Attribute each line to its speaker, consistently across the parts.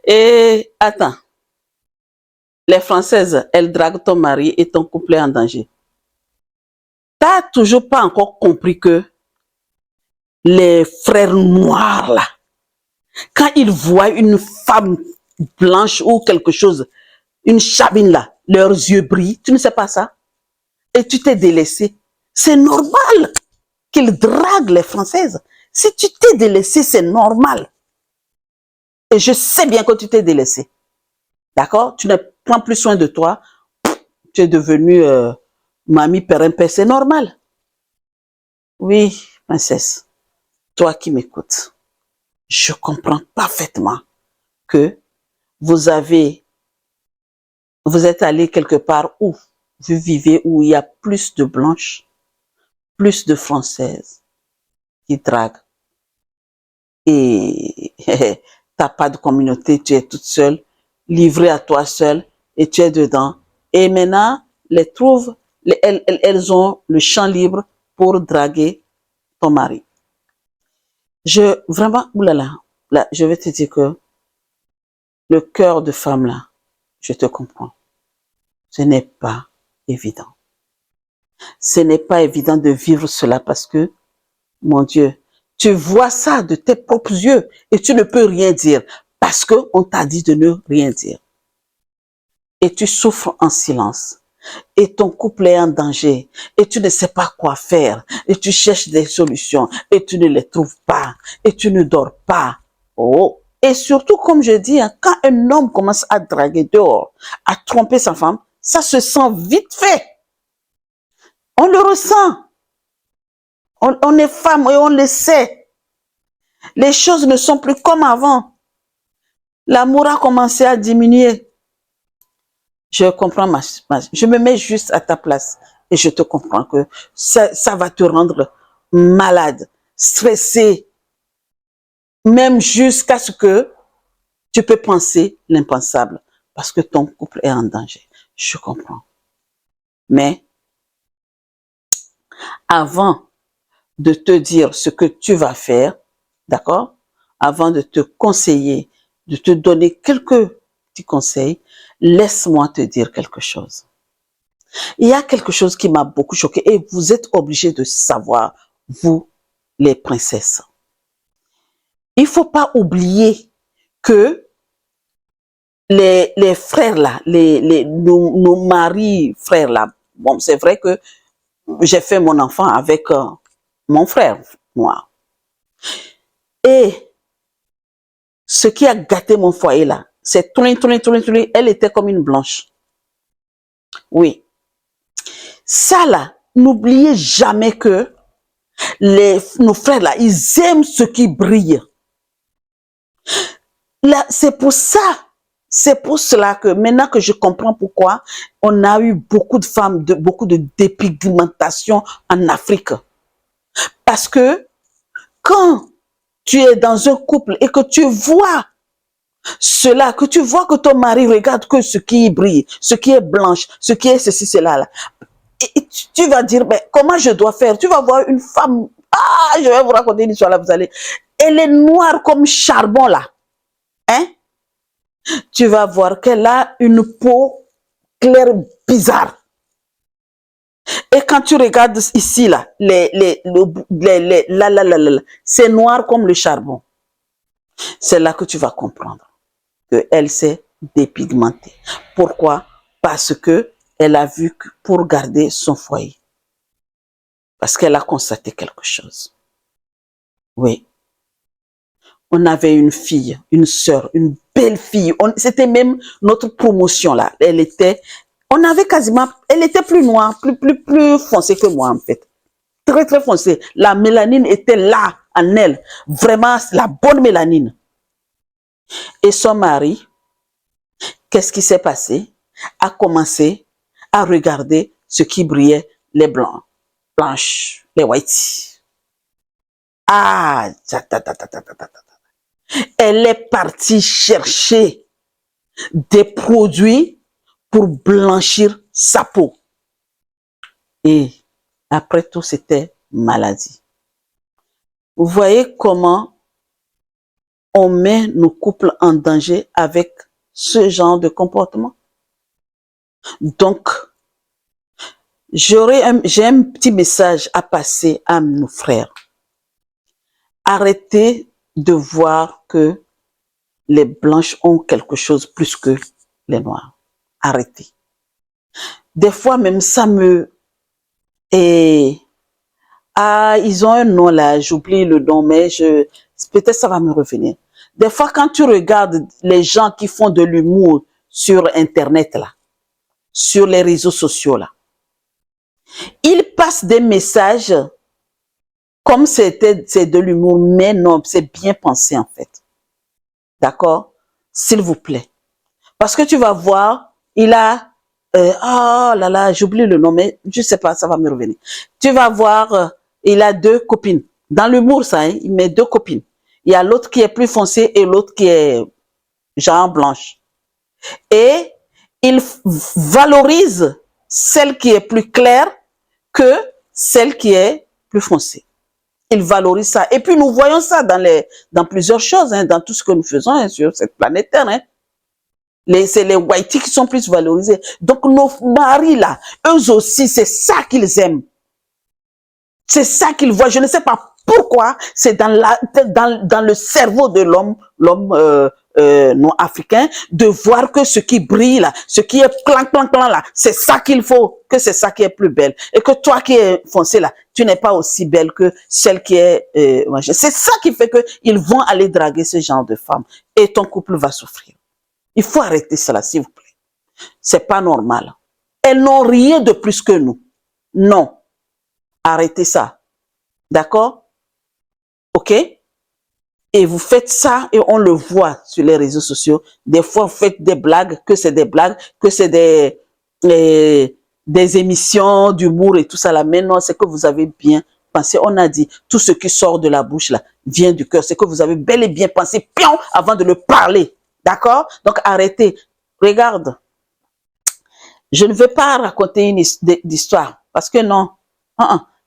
Speaker 1: Et attends, les Françaises, elles draguent ton mari et ton couple est en danger. T'as toujours pas encore compris que les frères noirs là, quand ils voient une femme blanche ou quelque chose, une chabine là, leurs yeux brillent, tu ne sais pas ça? Et tu t'es délaissé. C'est normal qu'ils draguent les Françaises. Si tu t'es délaissé, c'est normal. Et je sais bien que tu t'es délaissé. D'accord? Tu ne prends plus soin de toi. Tu es devenue mamie, père, père, c'est normal. Oui, princesse, toi qui m'écoutes, je comprends parfaitement que vous êtes allé quelque part où vous vivez, où il y a plus de blanches, plus de françaises qui draguent. Et t'as pas de communauté, tu es toute seule, livrée à toi seule, et tu es dedans. Et maintenant, elles ont le champ libre pour draguer ton mari. Vraiment, oulala, là, je vais te dire que le cœur de femme là, je te comprends. Ce n'est pas évident. Ce n'est pas évident de vivre cela parce que, mon Dieu, tu vois ça de tes propres yeux et tu ne peux rien dire parce qu'on t'a dit de ne rien dire. Et tu souffres en silence. Et ton couple est en danger. Et tu ne sais pas quoi faire. Et tu cherches des solutions. Et tu ne les trouves pas. Et tu ne dors pas. Oh. Et surtout, comme je dis, quand un homme commence à draguer dehors, à tromper sa femme, ça se sent vite fait. On le ressent. On est femme et on le sait. Les choses ne sont plus comme avant. L'amour a commencé à diminuer. Je comprends je me mets juste à ta place et je te comprends que ça va te rendre malade, stressé, même jusqu'à ce que tu peux penser l'impensable parce que ton couple est en danger. Je comprends. Mais avant de te dire ce que tu vas faire, d'accord? Avant de te conseiller, de te donner quelques petits conseils, laisse-moi te dire quelque chose. Il y a quelque chose qui m'a beaucoup choqué et vous êtes obligés de savoir, vous, les princesses. Il ne faut pas oublier que les frères là, nos maris frères là, bon, c'est vrai que j'ai fait mon enfant avec mon frère, moi. Et ce qui a gâté mon foyer là, c'est elle était comme une blanche. Oui. Ça là, n'oubliez jamais que nos frères là, ils aiment ce qui brille. Là, c'est pour cela que maintenant que je comprends pourquoi on a eu beaucoup de femmes, beaucoup de dépigmentation en Afrique. Parce que quand tu es dans un couple et que tu vois cela, que tu vois que ton mari regarde que ce qui brille, ce qui est blanche, ce qui est ceci, cela, là, et tu vas dire, mais comment je dois faire? Tu vas voir une femme, je vais vous raconter une histoire là, vous allez, elle est noire comme charbon là, hein? Tu vas voir qu'elle a une peau claire bizarre. Et quand tu regardes ici, là, c'est noir comme le charbon. C'est là que tu vas comprendre qu'elle s'est dépigmentée. Pourquoi? Parce que elle a vu que pour garder son foyer. Parce qu'elle a constaté quelque chose. Oui. On avait une fille, une sœur, une belle fille. C'était même notre promotion là. Elle était plus noire, plus foncée que moi en fait. Très, très foncée. La mélanine était là en elle. Vraiment, la bonne mélanine. Et son mari, qu'est-ce qui s'est passé? A commencé à regarder ce qui brillait, les blancs, blanches, les whites. Elle est partie chercher des produits pour blanchir sa peau. Et après tout, c'était maladie. Vous voyez comment on met nos couples en danger avec ce genre de comportement. Donc, j'ai un petit message à passer à nos frères. Arrêtez de voir que les blanches ont quelque chose plus que les noirs. Arrêtez. Des fois même ça me... ils ont un nom là, j'oublie le nom, mais peut-être ça va me revenir. Des fois quand tu regardes les gens qui font de l'humour sur Internet là, sur les réseaux sociaux là, ils passent des messages comme c'est de l'humour, mais non, c'est bien pensé en fait. D'accord? S'il vous plaît. Parce que tu vas voir, il a... oh là là, j'oublie le nom, mais je sais pas, ça va me revenir. Tu vas voir, il a 2 copines. Dans l'humour, ça, hein, il met 2 copines. Il y a l'autre qui est plus foncé et l'autre qui est genre blanche. Et il valorise celle qui est plus claire que celle qui est plus foncée. Il valorise ça. Et puis nous voyons ça dans plusieurs choses, hein, dans tout ce que nous faisons hein, sur cette planète Terre. Hein. C'est les whiteys qui sont plus valorisés. Donc nos maris là, eux aussi, c'est ça qu'ils aiment. C'est ça qu'ils voient. Je ne sais pas pourquoi c'est dans le cerveau de l'homme non africain de voir que ce qui brille là, ce qui est clan là, c'est ça qu'il faut, que c'est ça qui est plus belle. Et que toi qui es foncé là, tu n'es pas aussi belle que celle qui est... c'est ça qui fait qu'ils vont aller draguer ce genre de femmes. Et ton couple va souffrir. Il faut arrêter cela, s'il vous plaît. C'est pas normal. Elles n'ont rien de plus que nous. Non. Arrêtez ça. D'accord? OK? Et vous faites ça et on le voit sur les réseaux sociaux. Des fois, vous faites des blagues, que c'est des blagues, que c'est des émissions d'humour et tout ça là. Mais non, c'est que vous avez bien pensé. On a dit, tout ce qui sort de la bouche là vient du cœur. C'est que vous avez bel et bien pensé, pion, avant de le parler. D'accord? Donc, arrêtez. Regarde. Je ne veux pas raconter une histoire. Parce que non.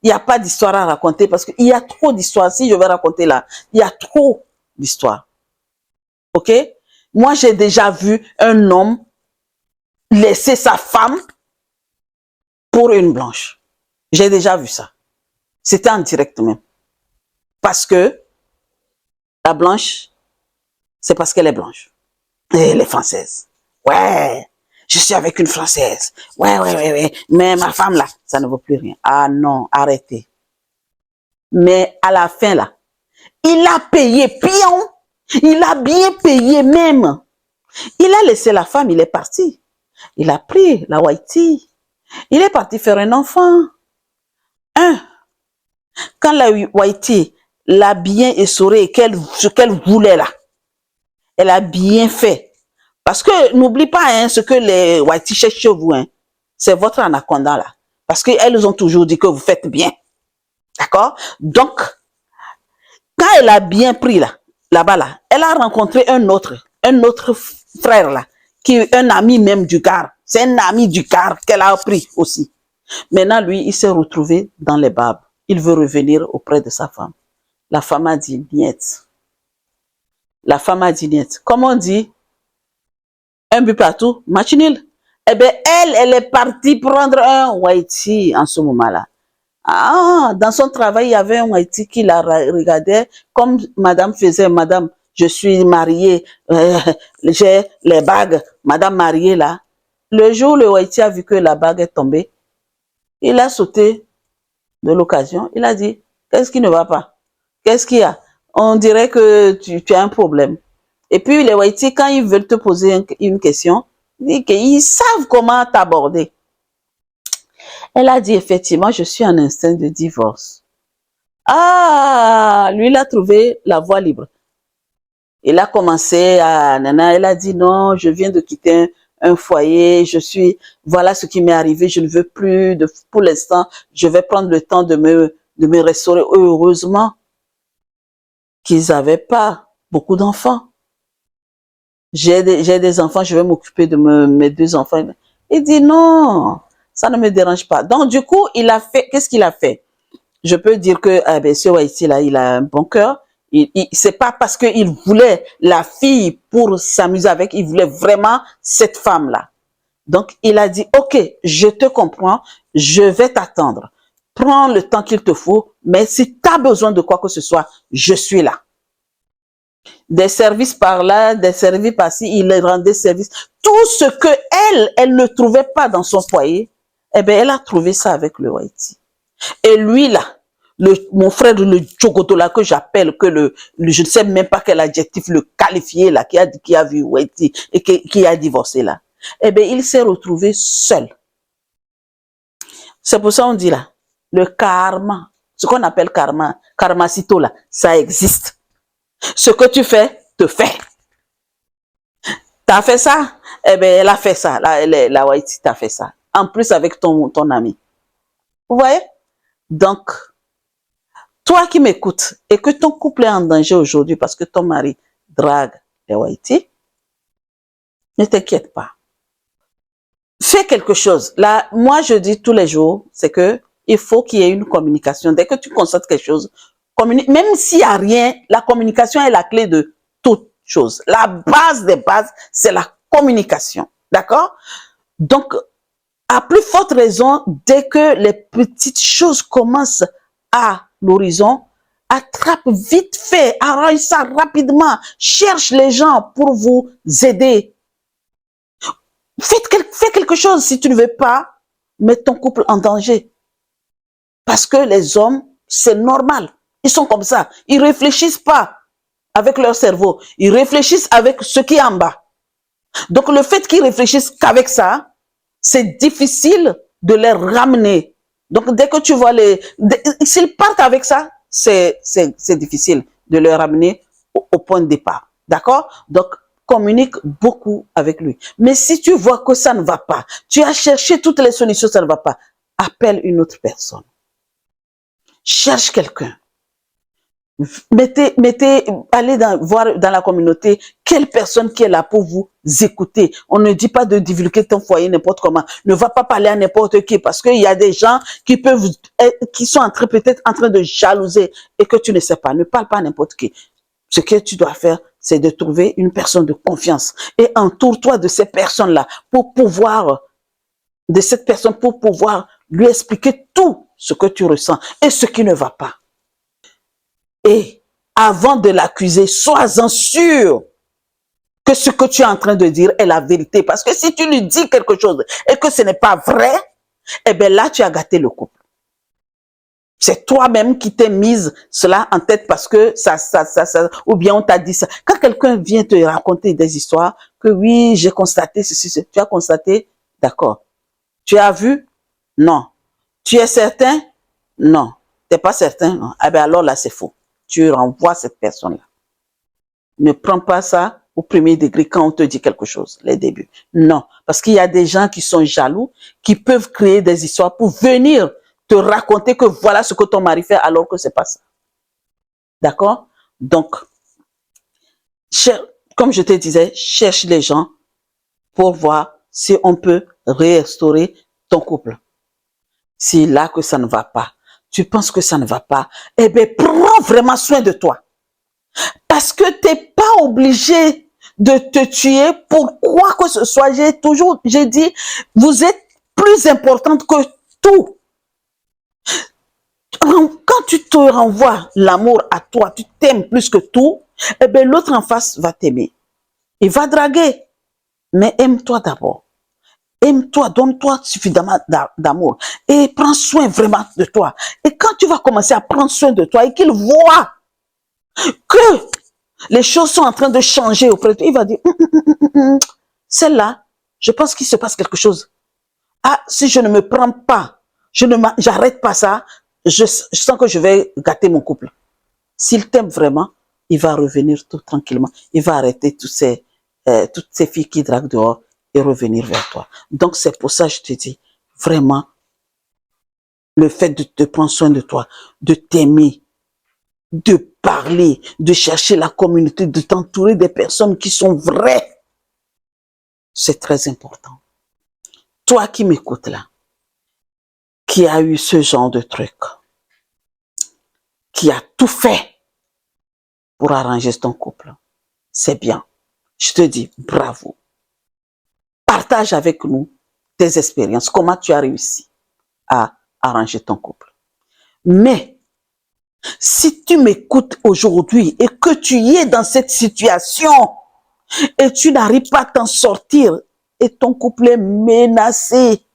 Speaker 1: Il n'y a pas d'histoire à raconter. Parce qu'il y a trop d'histoires. Si je vais raconter là, il y a trop d'histoires. OK? Moi, j'ai déjà vu un homme laisser sa femme pour une blanche. J'ai déjà vu ça. C'était en direct même. Parce que la blanche, c'est parce qu'elle est blanche. Et elle est française. Ouais, je suis avec une Française. Ouais. Mais ma femme là, ça ne vaut plus rien. Ah non, arrêtez. Mais à la fin là, il a payé pion. Il a bien payé même. Il a laissé la femme, il est parti. Il a pris la whitey. Il est parti faire un enfant. Quand la whitey l'a bien essoré, ce qu'elle voulait là, elle a bien fait. Parce que n'oublie pas hein, ce que les whitey cherchent chez vous. Hein, c'est votre anaconda là. Parce qu'elles ont toujours dit que vous faites bien. D'accord? Donc, quand elle a bien pris là-bas là, elle a rencontré un autre frère là, qui est un ami même du gars. C'est un ami du gars qu'elle a pris aussi. Maintenant, lui, il s'est retrouvé dans les barbes. Il veut revenir auprès de sa femme. La femme a dit niet. La femme a dit niet. Comment on dit? Un but partout, match nul. Eh bien, elle est partie prendre un whitey en ce moment-là. Ah, dans son travail, il y avait un whitey qui la regardait comme madame faisait. Madame, je suis mariée, j'ai les bagues. Madame mariée là. Le jour où le whitey a vu que la bague est tombée, il a sauté de l'occasion. Il a dit, qu'est-ce qui ne va pas? Qu'est-ce qu'il y a? On dirait que tu as un problème. Et puis les whitey, quand ils veulent te poser une question, ils savent comment t'aborder. Elle a dit effectivement, je suis en instinct de divorce. Ah, lui, il a trouvé la voie libre. Il a commencé à... Elle a dit non, je viens de quitter un foyer, voilà ce qui m'est arrivé, je ne veux plus, pour l'instant, je vais prendre le temps de me restaurer. Heureusement qu'ils n'avaient pas beaucoup d'enfants. J'ai des enfants, je vais m'occuper de mes 2 enfants. Il dit non, ça ne me dérange pas. Donc du coup, il a fait, qu'est-ce qu'il a fait? Je peux dire que ce whitey là, il a un bon cœur. C'est pas parce qu'il voulait la fille pour s'amuser avec, il voulait vraiment cette femme-là. Donc, il a dit, OK, je te comprends, je vais t'attendre. Prends le temps qu'il te faut, mais si tu as besoin de quoi que ce soit, je suis là. Des services par là, des services par-ci, il rendait service. Tout ce que elle ne trouvait pas dans son foyer, eh bien, elle a trouvé ça avec le Haïti. Et lui, là, mon frère, le Djogoto, là, que j'appelle, je ne sais même pas quel adjectif le qualifier, là, qui a vu Haïti et qui a divorcé, là. Eh bien, il s'est retrouvé seul. C'est pour ça qu'on dit, là, le karma, ce qu'on appelle karma, karmacito, là, ça existe. Ce que tu fais, te fait. T'as fait ça? Eh bien, elle a fait ça. La Haïti t'a fait ça. En plus, avec ton ami. Vous voyez? Donc, toi qui m'écoutes et que ton couple est en danger aujourd'hui parce que ton mari drague les Haïti, ne t'inquiète pas. Fais quelque chose. Là, moi, je dis tous les jours, c'est que il faut qu'il y ait une communication. Dès que tu constates quelque chose, communique. Même s'il n'y a rien, la communication est la clé de toute chose. La base des bases, c'est la communication. D'accord? Donc, à plus forte raison, dès que les petites choses commencent à l'horizon, attrape vite fait, arrange ça rapidement, cherche les gens pour vous aider. Fais quelque chose si tu ne veux pas mettre ton couple en danger. Parce que les hommes, c'est normal. Ils sont comme ça. Ils ne réfléchissent pas avec leur cerveau. Ils réfléchissent avec ce qui est en bas. Donc le fait qu'ils réfléchissent qu'avec ça, c'est difficile de les ramener. Donc dès que tu vois s'ils partent avec ça, c'est difficile de les ramener au point de départ. D'accord? Donc communique beaucoup avec lui. Mais si tu vois que ça ne va pas, tu as cherché toutes les solutions, ça ne va pas, appelle une autre personne. Cherche quelqu'un. Allez voir dans la communauté quelle personne qui est là pour vous écouter. On ne dit pas de divulguer ton foyer n'importe comment. Ne va pas parler à n'importe qui parce qu'il y a des gens qui sont peut-être en train de jalouser et que tu ne sais pas. Ne parle pas à n'importe qui. Ce que tu dois faire, c'est de trouver une personne de confiance et entoure-toi de ces personnes-là pour pouvoir lui expliquer tout ce que tu ressens et ce qui ne va pas. Et avant de l'accuser, sois-en sûr que ce que tu es en train de dire est la vérité. Parce que si tu lui dis quelque chose et que ce n'est pas vrai, eh bien là, tu as gâté le couple. C'est toi-même qui t'es mise cela en tête parce que ou bien on t'a dit ça. Quand quelqu'un vient te raconter des histoires, que oui, j'ai constaté ceci, tu as constaté, d'accord. Tu as vu? Non. Tu es certain? Non. Tu n'es pas certain? Non. Eh bien alors là, c'est faux. Tu renvoies cette personne-là. Ne prends pas ça au premier degré quand on te dit quelque chose, les débuts. Non, parce qu'il y a des gens qui sont jaloux, qui peuvent créer des histoires pour venir te raconter que voilà ce que ton mari fait alors que c'est pas ça. D'accord? Donc, comme je te disais, cherche les gens pour voir si on peut restaurer ton couple. Si là que ça ne va pas, tu penses que ça ne va pas, eh bien, prends vraiment soin de toi. Parce que tu n'es pas obligé de te tuer pour quoi que ce soit. J'ai dit, vous êtes plus importante que tout. Quand tu te renvoies l'amour à toi, tu t'aimes plus que tout, eh bien l'autre en face va t'aimer. Il va draguer. Mais aime-toi d'abord. Aime-toi, donne-toi suffisamment d'amour. Et prends soin vraiment de toi. Et quand tu vas commencer à prendre soin de toi et qu'il voit que les choses sont en train de changer auprès de toi, il va dire, celle-là, je pense qu'il se passe quelque chose. Ah, si je ne me prends pas, j'arrête pas ça, je sens que je vais gâter mon couple. S'il t'aime vraiment, il va revenir tout tranquillement. Il va arrêter toutes ces filles qui draguent dehors et revenir vers toi. Donc, c'est pour ça que je te dis, vraiment, le fait de te prendre soin de toi, de t'aimer, de parler, de chercher la communauté, de t'entourer des personnes qui sont vraies, c'est très important. Toi qui m'écoutes là, qui a eu ce genre de truc, qui a tout fait pour arranger ton couple. C'est bien. Je te dis bravo. Partage avec nous tes expériences, comment tu as réussi à arranger ton couple. Mais si tu m'écoutes aujourd'hui et que tu y es dans cette situation et tu n'arrives pas à t'en sortir et ton couple est menacé,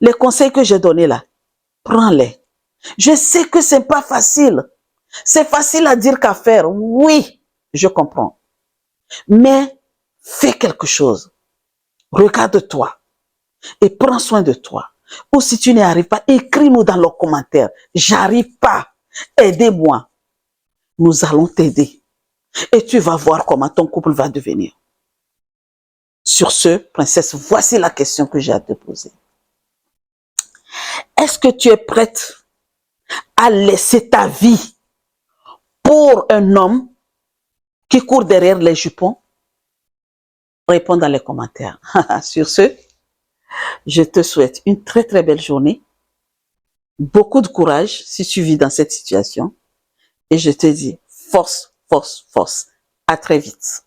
Speaker 1: les conseils que j'ai donnés là, prends-les. Je sais que c'est pas facile. C'est facile à dire qu'à faire. Oui, je comprends. Mais fais quelque chose. Regarde-toi et prends soin de toi. Ou si tu n'y arrives pas, écris-nous dans les commentaires. J'arrive pas. Aidez-moi. Nous allons t'aider. Et tu vas voir comment ton couple va devenir. Sur ce, princesse, voici la question que j'ai à te poser. Est-ce que tu es prête à laisser ta vie pour un homme qui court derrière les jupons? Réponds dans les commentaires. Sur ce, je te souhaite une très très belle journée. Beaucoup de courage si tu vis dans cette situation. Et je te dis force, force, force. À très vite.